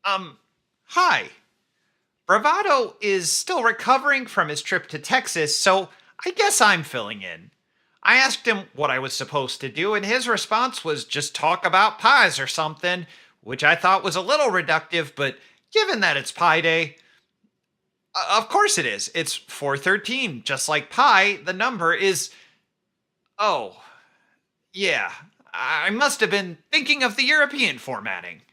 Um, Hi. Bravado is still recovering from his trip to Texas, so I guess I'm filling in. I asked him what I was supposed to do, and his response was just talk about pies or something, which I thought was a little reductive, but given that it's Pie Day, of course it is. It's 413, just like pi, the number is. Oh, yeah, I must have been thinking of the European formatting.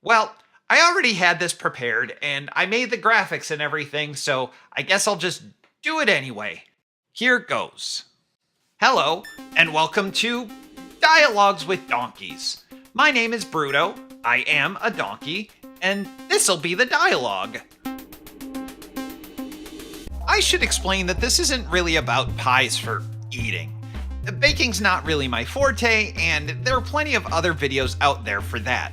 Well, I already had this prepared and I made the graphics and everything, so I guess I'll just do it anyway. Here goes. Hello, and welcome to Dialogues with Donkeys. My name is Bruto, I am a donkey, and this'll be the dialogue. I should explain that this isn't really about pies for eating. Baking's not really my forte, and there are plenty of other videos out there for that.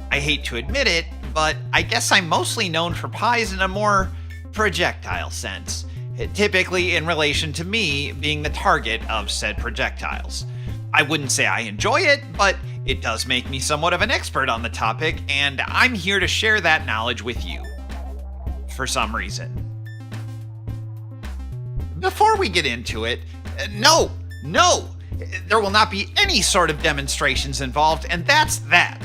I hate to admit it, but I guess I'm mostly known for pies in a more projectile sense, typically in relation to me being the target of said projectiles. I wouldn't say I enjoy it, but it does make me somewhat of an expert on the topic, and I'm here to share that knowledge with you. For some reason. Before we get into it, no! There will not be any sort of demonstrations involved, and that's that.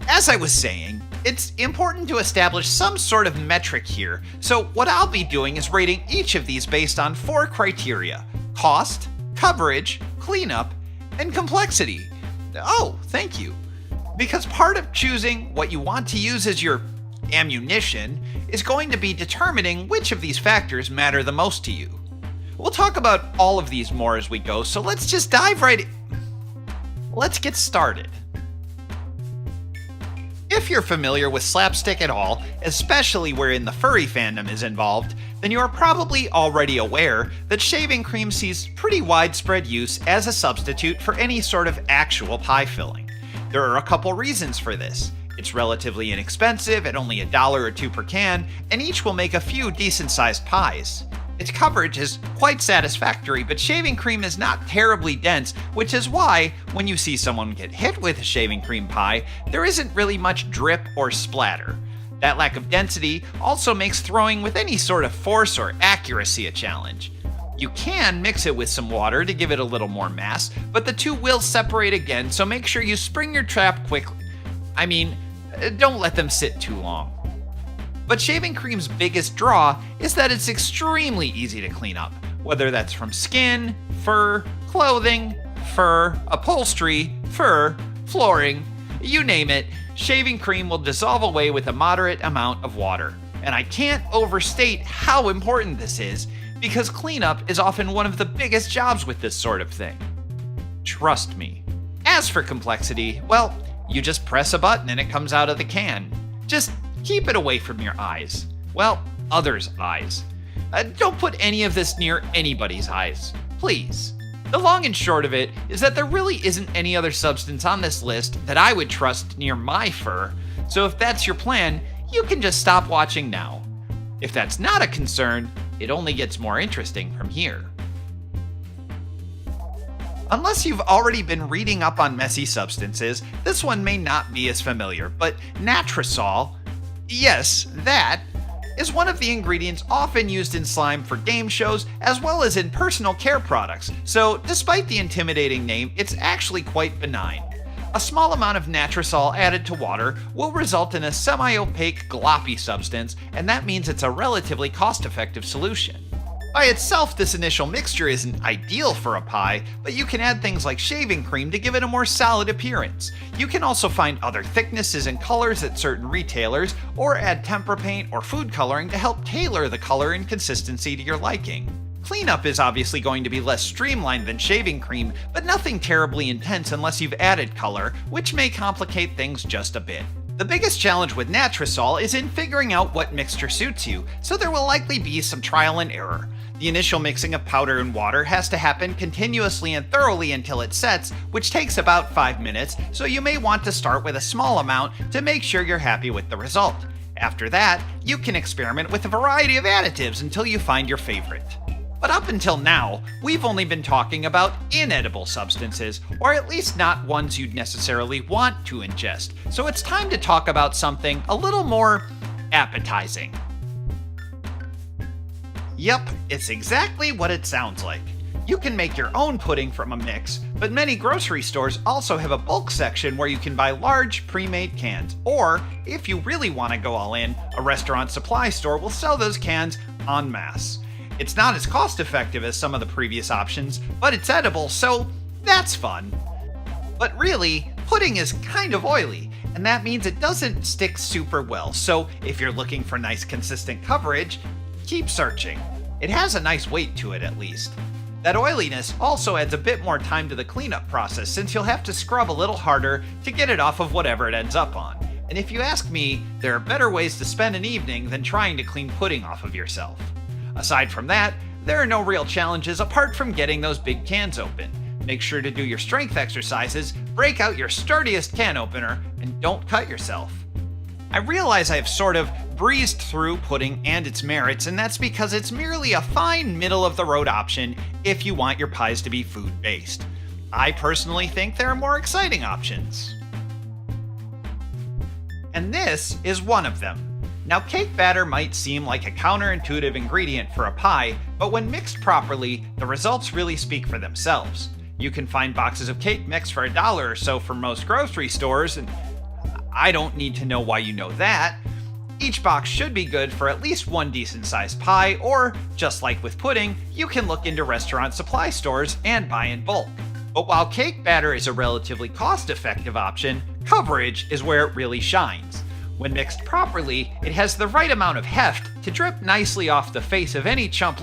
As I was saying, it's important to establish some sort of metric here, so what I'll be doing is rating each of these based on 4 criteria: cost, coverage, cleanup, and complexity. Oh, thank you. Because part of choosing what you want to use as your ammunition is going to be determining which of these factors matter the most to you. We'll talk about all of these more as we go, so let's just dive right in. Let's get started. If you're familiar with slapstick at all, especially wherein the furry fandom is involved, then you are probably already aware that shaving cream sees pretty widespread use as a substitute for any sort of actual pie filling. There are a couple reasons for this. It's relatively inexpensive at only $1 or $2 per can, and each will make a few decent-sized pies. Its coverage is quite satisfactory, but shaving cream is not terribly dense, which is why, when you see someone get hit with a shaving cream pie, there isn't really much drip or splatter. That lack of density also makes throwing with any sort of force or accuracy a challenge. You can mix it with some water to give it a little more mass, but the two will separate again, so make sure you spring your trap quickly. Don't let them sit too long. But shaving cream's biggest draw is that it's extremely easy to clean up, whether that's from skin, fur, clothing, fur, upholstery, fur, flooring, you name it, shaving cream will dissolve away with a moderate amount of water. And I can't overstate how important this is, because cleanup is often one of the biggest jobs with this sort of thing. Trust me. As for complexity, well, you just press a button and it comes out of the can. Just keep it away from your eyes. Well, others' eyes. Don't put any of this near anybody's eyes, please. The long and short of it is that there really isn't any other substance on this list that I would trust near my fur, so if that's your plan, you can just stop watching now. If that's not a concern, it only gets more interesting from here. Unless you've already been reading up on messy substances, this one may not be as familiar, but Nattrass, yes, that, is one of the ingredients often used in slime for game shows as well as in personal care products, so despite the intimidating name, it's actually quite benign. A small amount of Nattrass added to water will result in a semi-opaque, gloppy substance, and that means it's a relatively cost-effective solution. By itself, this initial mixture isn't ideal for a pie, but you can add things like shaving cream to give it a more solid appearance. You can also find other thicknesses and colors at certain retailers, or add tempera paint or food coloring to help tailor the color and consistency to your liking. Cleanup is obviously going to be less streamlined than shaving cream, but nothing terribly intense unless you've added color, which may complicate things just a bit. The biggest challenge with Nattrass is in figuring out what mixture suits you, so there will likely be some trial and error. The initial mixing of powder and water has to happen continuously and thoroughly until it sets, which takes about 5 minutes, so you may want to start with a small amount to make sure you're happy with the result. After that, you can experiment with a variety of additives until you find your favorite. But up until now, we've only been talking about inedible substances, or at least not ones you'd necessarily want to ingest. So it's time to talk about something a little more appetizing. Yep, it's exactly what it sounds like. You can make your own pudding from a mix, but many grocery stores also have a bulk section where you can buy large pre-made cans. Or, if you really want to go all in, a restaurant supply store will sell those cans en masse. It's not as cost effective as some of the previous options, but it's edible, so that's fun. But really, pudding is kind of oily, and that means it doesn't stick super well, so if you're looking for nice consistent coverage, keep searching. It has a nice weight to it at least. That oiliness also adds a bit more time to the cleanup process since you'll have to scrub a little harder to get it off of whatever it ends up on. And if you ask me, there are better ways to spend an evening than trying to clean pudding off of yourself. Aside from that, there are no real challenges apart from getting those big cans open. Make sure to do your strength exercises, break out your sturdiest can opener, and don't cut yourself. I realize I've sort of breezed through pudding and its merits, and that's because it's merely a fine middle-of-the-road option if you want your pies to be food-based. I personally think there are more exciting options. And this is one of them. Now, cake batter might seem like a counterintuitive ingredient for a pie, but when mixed properly, the results really speak for themselves. You can find boxes of cake mix for $1 or so from most grocery stores, and I don't need to know why you know that. Each box should be good for at least one decent-sized pie, or, just like with pudding, you can look into restaurant supply stores and buy in bulk. But while cake batter is a relatively cost-effective option, coverage is where it really shines. When mixed properly, it has the right amount of heft to drip nicely off the face of any chump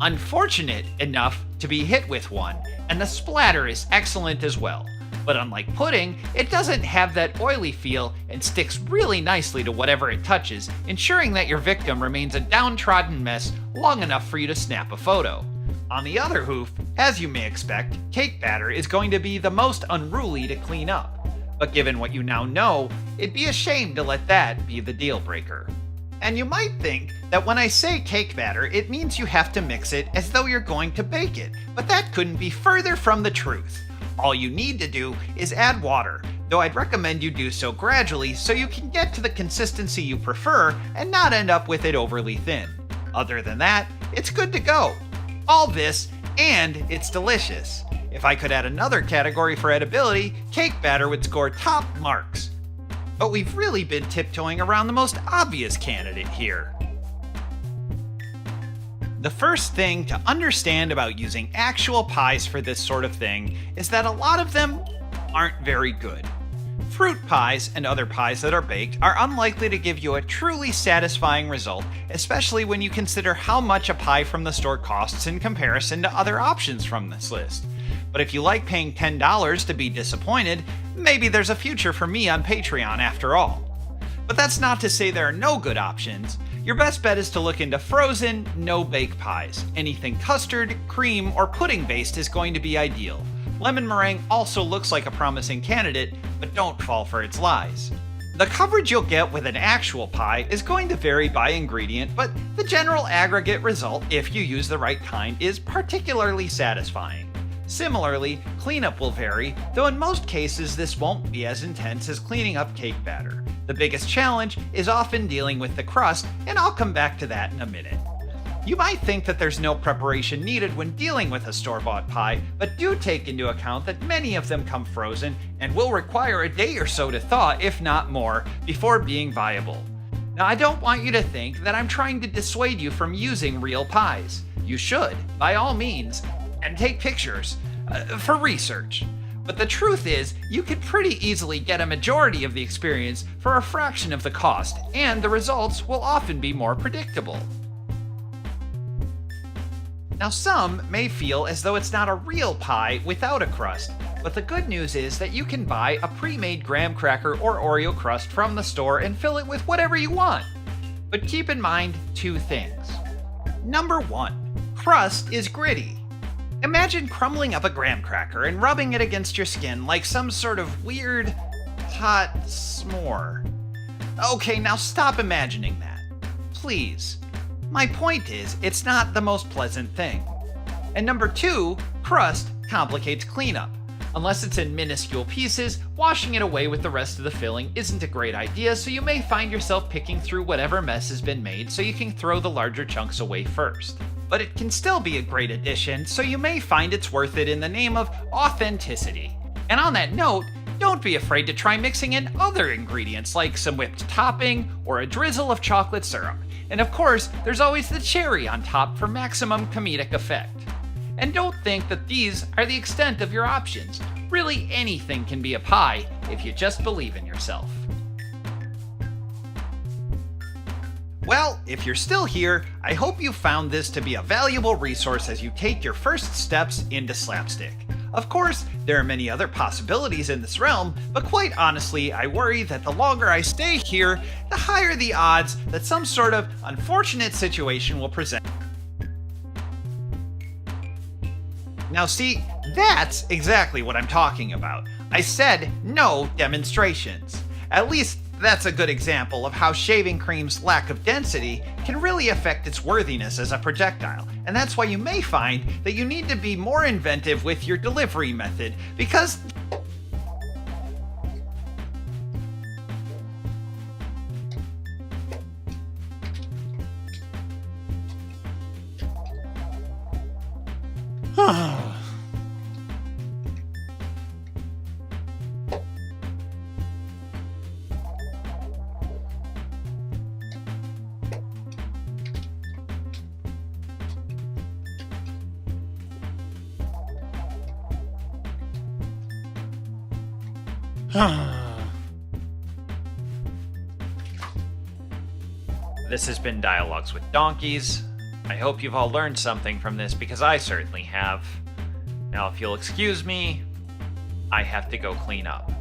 unfortunate enough to be hit with one, and the splatter is excellent as well. But unlike pudding, it doesn't have that oily feel and sticks really nicely to whatever it touches, ensuring that your victim remains a downtrodden mess long enough for you to snap a photo. On the other hoof, as you may expect, cake batter is going to be the most unruly to clean up. But given what you now know, it'd be a shame to let that be the deal breaker. And you might think that when I say cake batter, it means you have to mix it as though you're going to bake it, but that couldn't be further from the truth. All you need to do is add water, though I'd recommend you do so gradually so you can get to the consistency you prefer and not end up with it overly thin. Other than that, it's good to go. All this, and it's delicious. If I could add another category for edibility, cake batter would score top marks. But we've really been tiptoeing around the most obvious candidate here. The first thing to understand about using actual pies for this sort of thing is that a lot of them aren't very good. Fruit pies and other pies that are baked are unlikely to give you a truly satisfying result, especially when you consider how much a pie from the store costs in comparison to other options from this list. But if you like paying $10 to be disappointed, maybe there's a future for me on Patreon after all. But that's not to say there are no good options. Your best bet is to look into frozen, no-bake pies. Anything custard, cream, or pudding-based is going to be ideal. Lemon meringue also looks like a promising candidate, but don't fall for its lies. The coverage you'll get with an actual pie is going to vary by ingredient, but the general aggregate result, if you use the right kind, is particularly satisfying. Similarly, cleanup will vary, though in most cases this won't be as intense as cleaning up cake batter. The biggest challenge is often dealing with the crust, and I'll come back to that in a minute. You might think that there's no preparation needed when dealing with a store-bought pie, but do take into account that many of them come frozen and will require a day or so to thaw, if not more, before being viable. Now, I don't want you to think that I'm trying to dissuade you from using real pies. You should, by all means, and take pictures for research. But the truth is, you could pretty easily get a majority of the experience for a fraction of the cost, and the results will often be more predictable. Now, some may feel as though it's not a real pie without a crust, but the good news is that you can buy a pre-made graham cracker or Oreo crust from the store and fill it with whatever you want. But keep in mind two things. Number 1, crust is gritty. Imagine crumbling up a graham cracker and rubbing it against your skin like some sort of weird, hot s'more. Okay, now stop imagining that. Please. My point is, it's not the most pleasant thing. And number 2, crust complicates cleanup. Unless it's in minuscule pieces, washing it away with the rest of the filling isn't a great idea, so you may find yourself picking through whatever mess has been made so you can throw the larger chunks away first. But it can still be a great addition, so you may find it's worth it in the name of authenticity. And on that note, don't be afraid to try mixing in other ingredients like some whipped topping or a drizzle of chocolate syrup. And of course, there's always the cherry on top for maximum comedic effect. And don't think that these are the extent of your options. Really, anything can be a pie if you just believe in yourself. Well, if you're still here, I hope you found this to be a valuable resource as you take your first steps into slapstick. Of course, there are many other possibilities in this realm, but quite honestly, I worry that the longer I stay here, the higher the odds that some sort of unfortunate situation will present. Now see, that's exactly what I'm talking about. I said no demonstrations. At least that's a good example of how shaving cream's lack of density can really affect its worthiness as a projectile, and that's why you may find that you need to be more inventive with your delivery method, because This has been Dialogues with Donkeys. I hope you've all learned something from this because I certainly have. Now, if you'll excuse me, I have to go clean up.